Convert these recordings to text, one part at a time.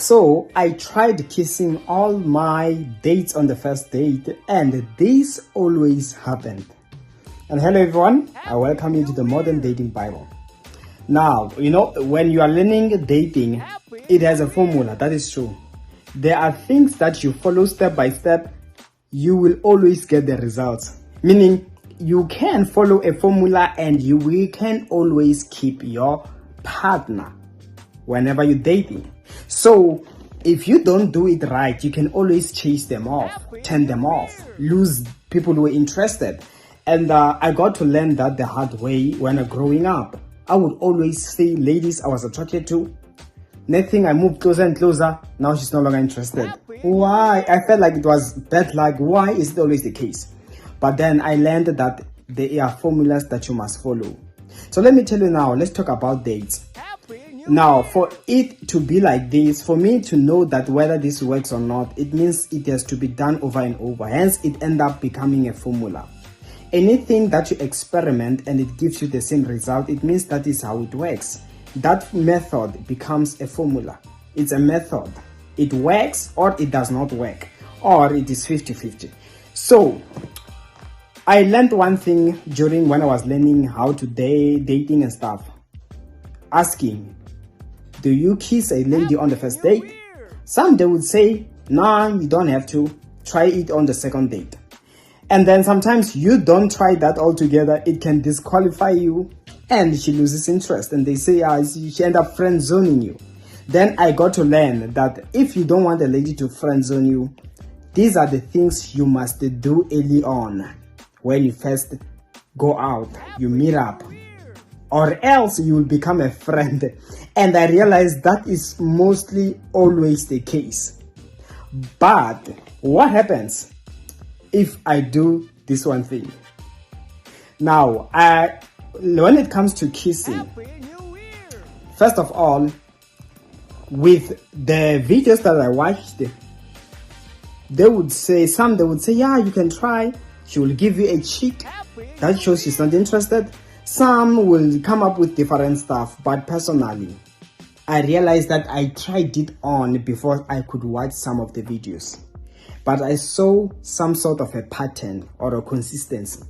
So I tried kissing all my dates on the first date, and this always happened. And hello everyone, I welcome you to the Modern Dating Bible. Now, when you are learning dating, it has a formula, that is true. There are things that you follow step by step, you will always get the results. Meaning, you can follow a formula and you can always keep your partner whenever you're dating. So, if you don't do it right, you can always chase them off, turn them off, lose people who are interested. And I got to learn that the hard way when growing up. I would always say ladies I was attracted to. Next thing I moved closer and closer, now she's no longer interested. Why? I felt like it was bad luck. Why is it always the case? But then I learned that there are formulas that you must follow. So let me tell you now, let's talk about dates. Now, for it to be like this, for me to know that whether this works or not, it means it has to be done over and over. Hence, it ends up becoming a formula. Anything that you experiment and it gives you the same result, it means that is how it works. That method becomes a formula. It's a method. It works or it does not work, or it is 50-50. So, I learned one thing during when I was learning how to dating and stuff. Asking, do you kiss a lady on the first date? Some they would say, nah, you don't have to. Try it on the second date. And then sometimes you don't try that altogether. It can disqualify you and she loses interest. And they say, she end up friend zoning you. Then I got to learn that if you don't want a lady to friend zone you, these are the things you must do early on. When you first go out, you meet up. Or else you will become a friend. And I realized that is mostly always the case. But what happens if I do this one thing? Now, when it comes to kissing, first of all, with the videos that I watched, they would say, yeah, you can try. She will give you a cheek. That shows she's not interested. Some will come up with different stuff, but personally, I realized that I tried it on before I could watch some of the videos. But I saw some sort of a pattern or a consistency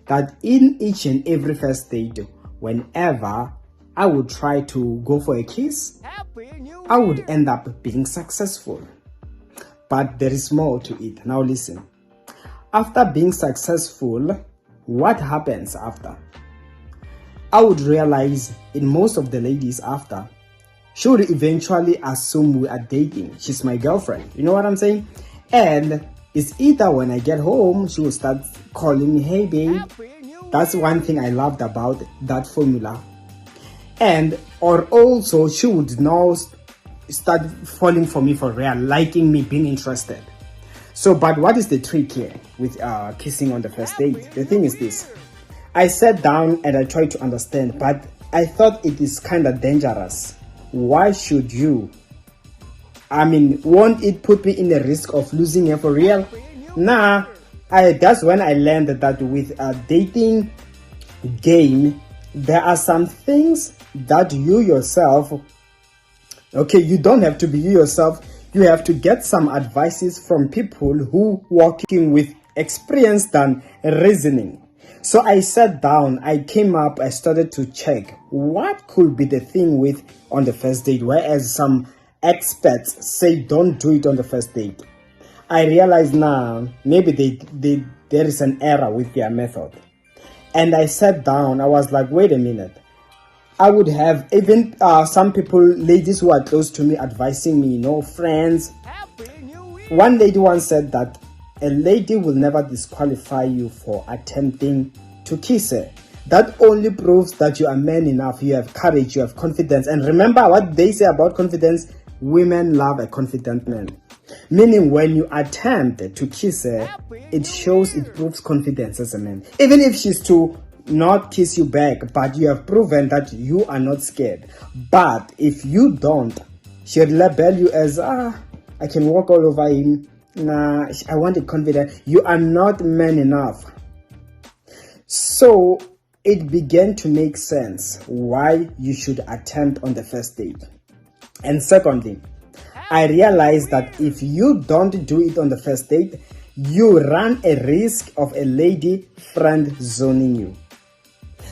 that in each and every first date, whenever I would try to go for a kiss, I would end up being successful. But there is more to it. Now listen. After being successful, what happens after? I would realize in most of the ladies after, she would eventually assume we are dating. She's my girlfriend. You know what I'm saying? And it's either when I get home, she will start calling me, hey babe. That's one thing I loved about that formula. Or also she would now start falling for me for real, liking me, being interested. So, but what is the trick here with kissing on the first date? The thing is this. I sat down and I tried to understand, but I thought it is kind of dangerous. Why should you? Won't it put me in the risk of losing her for real? Nah, that's when I learned that with a dating game, there are some things that you yourself, you don't have to be you yourself. You have to get some advices from people who working with experience than reasoning. So I sat down, I came up, I started to check what could be the thing with on the first date, whereas some experts say don't do it on the first date. I realized now maybe there is an error with their method. And I sat down, I was like, wait a minute. I would have even some people, ladies who are close to me, advising me, friends. One lady once said that a lady will never disqualify you for attempting to kiss her. That only proves that you are man enough, you have courage, you have confidence. And remember what they say about confidence, women love a confident man. Meaning when you attempt to kiss her, it proves confidence as a man. Even if she's to not kiss you back, but you have proven that you are not scared. But if you don't, she'll label you as, I can walk all over him. Nah, I want it confident. You are not man enough. So it began to make sense why you should attempt on the first date. And secondly, I realized that if you don't do it on the first date, you run a risk of a lady friend zoning you.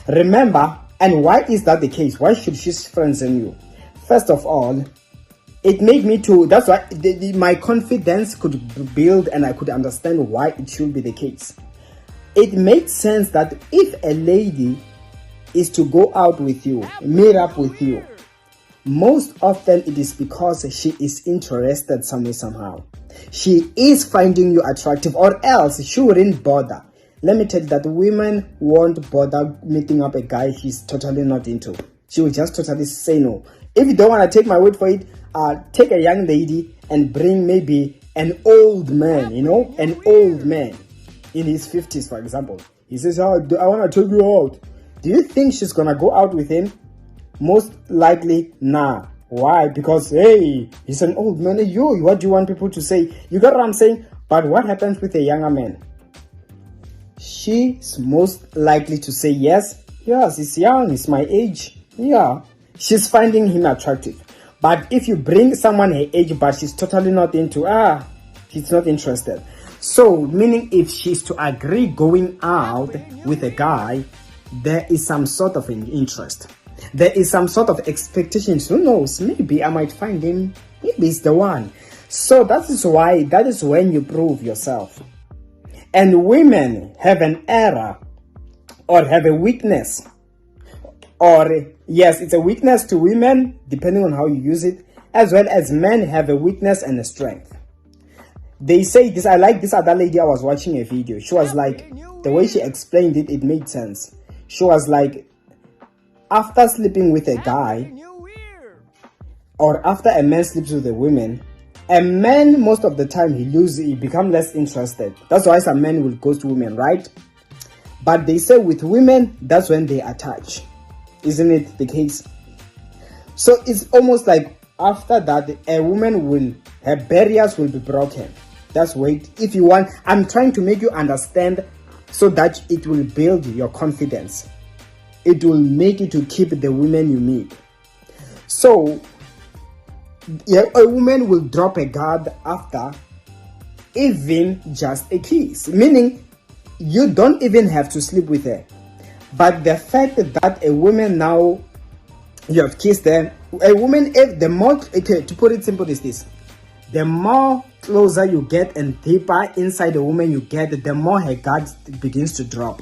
Remember, and why is that the case? Why should she friend zone you? First of all, it made me to, that's why my confidence could build and I could understand why it should be the case. It made sense that if a lady is to go out with you, meet up with you, most often it is because she is interested somehow. She is finding you attractive, or else she wouldn't bother. Let me tell you that women won't bother meeting up a guy she's totally not into. She will just totally say no. If you don't want to take my word for it, take a young lady and bring maybe an old man, an old man in his 50s, for example. He says, oh, I want to take you out. Do you think she's going to go out with him? Most likely, nah. Why? Because, hey, he's an old man. Yo, what do you want people to say? You got what I'm saying? But what happens with a younger man? She's most likely to say yes. Yes, he's young. He's my age. Yeah. She's finding him attractive. But if you bring someone her age, but she's totally not into, she's not interested. So, meaning if she's to agree going out with a guy, there is some sort of an interest. There is some sort of expectations. Who knows? Maybe I might find him. Maybe it's the one. So that is when you prove yourself. And women have an error or have a weakness. Or yes, it's a weakness to women, depending on how you use it, as well as men have a weakness and a strength. They say this, I like this other lady, I was watching a video. She was like, the way she explained it, it made sense. She was like, after sleeping with a guy, or after a man sleeps with a woman, a man, most of the time, he becomes less interested. That's why some men will ghost women, right? But they say with women, that's when they attach. Isn't it the case? So it's almost like after that, a woman her barriers will be broken. That's wait. If you want, I'm trying to make you understand so that it will build your confidence. It will make you to keep the women you meet. So, a woman will drop a guard after even just a kiss. Meaning, you don't even have to sleep with her. But the fact that a woman now, you have kissed her, a woman, if the more, okay, to put it simple is this, the more closer you get and deeper inside the woman you get, the more her guard begins to drop.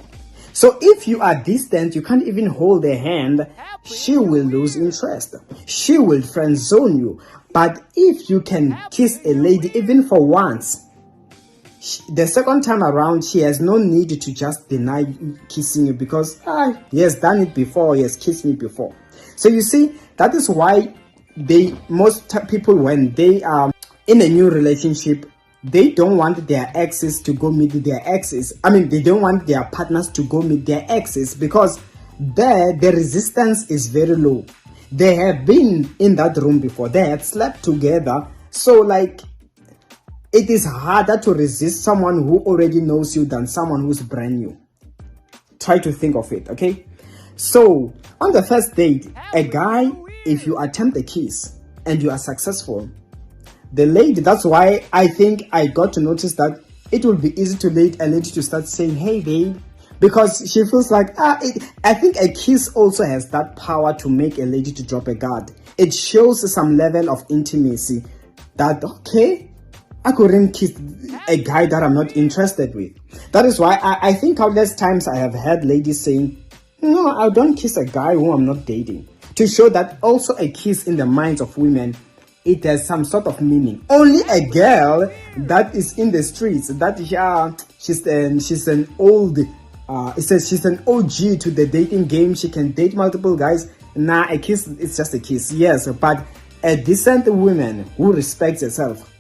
So if you are distant, you can't even hold her hand, she will lose interest. She will friend zone you. But if you can kiss a lady even for once, the second time around, she has no need to just deny kissing you because he has done it before, he has kissed me before. So you see, that is why most people, when they are in a new relationship, they don't want their exes to go meet their exes. They don't want their partners to go meet their exes because the resistance is very low. They have been in that room before. They had slept together. So it is harder to resist someone who already knows you than someone who's brand new. Try to think of it, okay? So on the first date, a guy, if you attempt a kiss and you are successful, the lady, that's why I think I got to notice that it will be easy to let a lady to start saying, hey babe, because she feels like, I think a kiss also has that power to make a lady to drop a guard. It shows some level of intimacy that, okay, I couldn't kiss a guy that I'm not interested with. That is why I think countless times I have heard ladies saying, no, I don't kiss a guy who I'm not dating. To show that also a kiss in the minds of women, it has some sort of meaning. Only a girl that is in the streets, that she's an old, it says she's an OG to the dating game. She can date multiple guys. Nah, a kiss is just a kiss. Yes, but a decent woman who respects herself,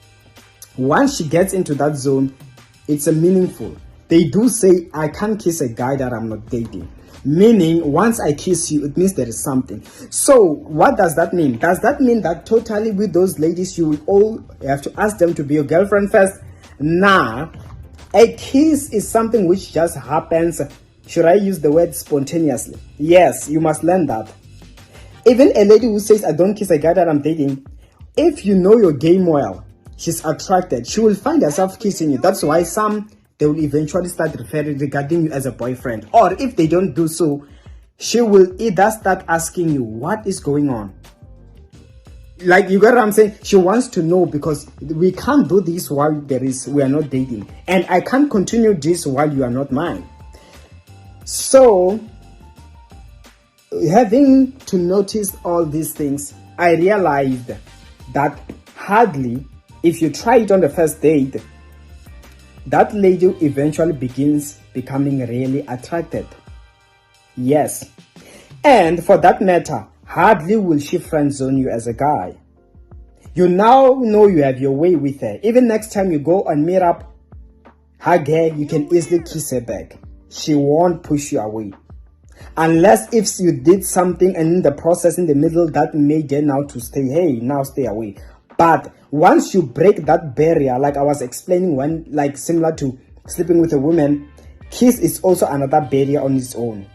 once she gets into that zone, it's a meaningful. They do say, I can't kiss a guy that I'm not dating. Meaning, once I kiss you, it means there is something. So, what does that mean? Does that mean that totally with those ladies, you will all have to ask them to be your girlfriend first? Nah. A kiss is something which just happens, should I use the word spontaneously? Yes, you must learn that. Even a lady who says, I don't kiss a guy that I'm dating, If you know your game well, she's attracted, she will find herself kissing you. That's why they will eventually start regarding you as a boyfriend. Or if they don't do so, she will either start asking you, what is going on? Like, you get what I'm saying? She wants to know, because we can't do this while we are not dating. And I can't continue this while you are not mine. So, having to notice all these things, I realized that hardly, if you try it on the first date, that lady eventually begins becoming really attracted. Yes. And for that matter, hardly will she friend zone you as a guy. You now know you have your way with her. Even next time you go and meet up, hug her, you can easily kiss her back. She won't push you away. Unless if you did something and in the process, in the middle, that made her now to stay, hey, now stay away. But once you break that barrier, like I was explaining, when, like, similar to sleeping with a woman, kiss is also another barrier on its own.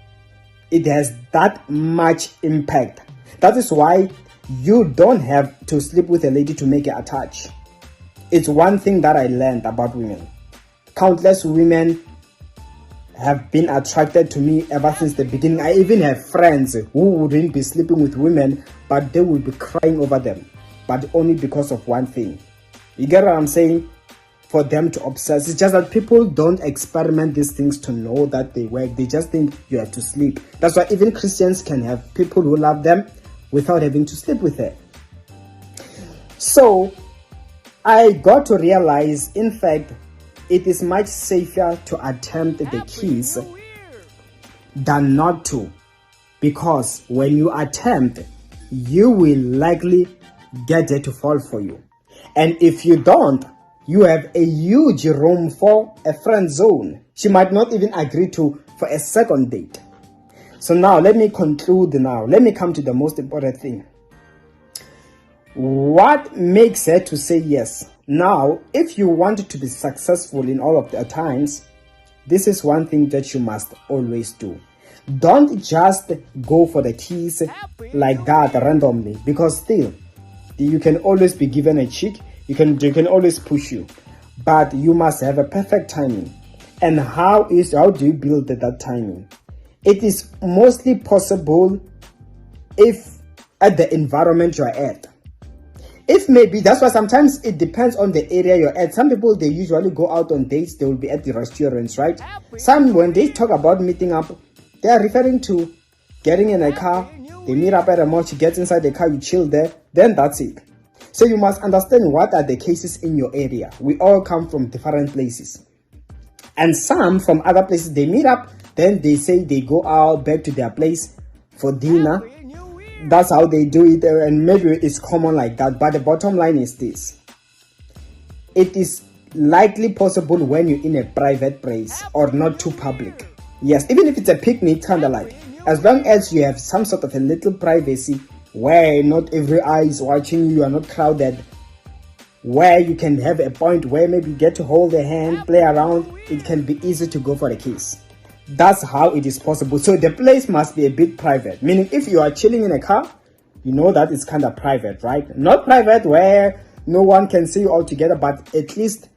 It has that much impact. That is why you don't have to sleep with a lady to make her attach. It's one thing that I learned about women. Countless women have been attracted to me ever since the beginning. I even have friends who wouldn't be sleeping with women, but they will be crying over them. But only because of one thing. You get what I'm saying? For them to obsess. It's just that people don't experiment these things to know that they work. They just think you have to sleep. That's why even Christians can have people who love them without having to sleep with them. So I got to realize, in fact, it is much safer to attempt the kiss than not to. Because when you attempt, you will likely get her to fall for you. And if you don't, you have a huge room for a friend zone. She might not even agree for a second date. So now let me conclude now. Let me come to the most important thing. What makes her to say yes? Now, if you want to be successful in all of the times, this is one thing that you must always do. Don't just go for the kiss like that randomly, because still, you can always be given a cheek. They can always push you, but you must have a perfect timing. And how do you build that timing? It is mostly possible if at the environment you are at. If maybe, that's why sometimes it depends on the area you're at. Some people, they usually go out on dates, they will be at the restaurants, right? Some, when they talk about meeting up, they are referring to getting in a car, they meet up at a mall, she gets inside the car, you chill there, then that's it. So you must understand what are the cases in your area. We all come from different places. And some from other places, they meet up, then they say they go out back to their place for dinner. That's how they do it, and maybe it's common like that. But the bottom line is this. It is likely possible when you're in a private place or not too public. Yes, even if it's a picnic, kind of like, as long as you have some sort of a little privacy, where not every eye is watching you, you are not crowded, where you can have a point where maybe you get to hold a hand, play around, it can be easy to go for the kiss. That's how it is possible. So the place must be a bit private, meaning if you are chilling in a car, you know that it's kind of private, right? Not private where no one can see you all together, but at least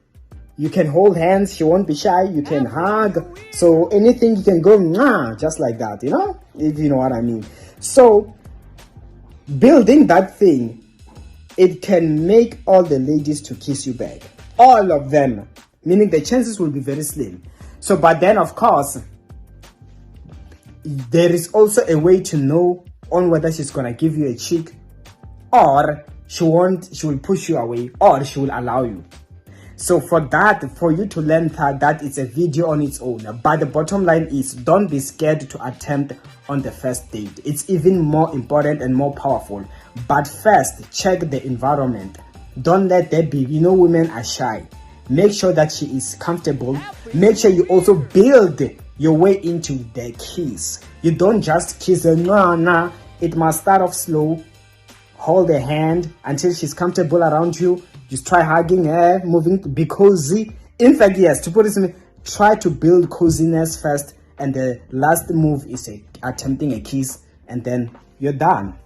you can hold hands, she won't be shy, you can hug, so anything you can go, nah, just like that, you know, if you know what I mean. So building that thing, it can make all the ladies to kiss you back. All of them. Meaning the chances will be very slim. So, but then of course, there is also a way to know on whether she's going to give you a cheek, or she will push you away, or she will allow you. So for you to learn that it's a video on its own. But the bottom line is, don't be scared to attempt on the first date. It's even more important and more powerful. But first, check the environment. Don't let there be, women are shy. Make sure that she is comfortable. Make sure you also build your way into the kiss. You don't just kiss her, nah. It must start off slow. Hold her hand until she's comfortable around you. Just try hugging her, be cozy. In fact, yes, to put it simply, try to build coziness first, and the last move is attempting a kiss, and then you're done.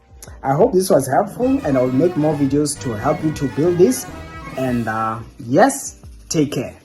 I hope this was helpful, and I'll make more videos to help you to build this. And yes, take care.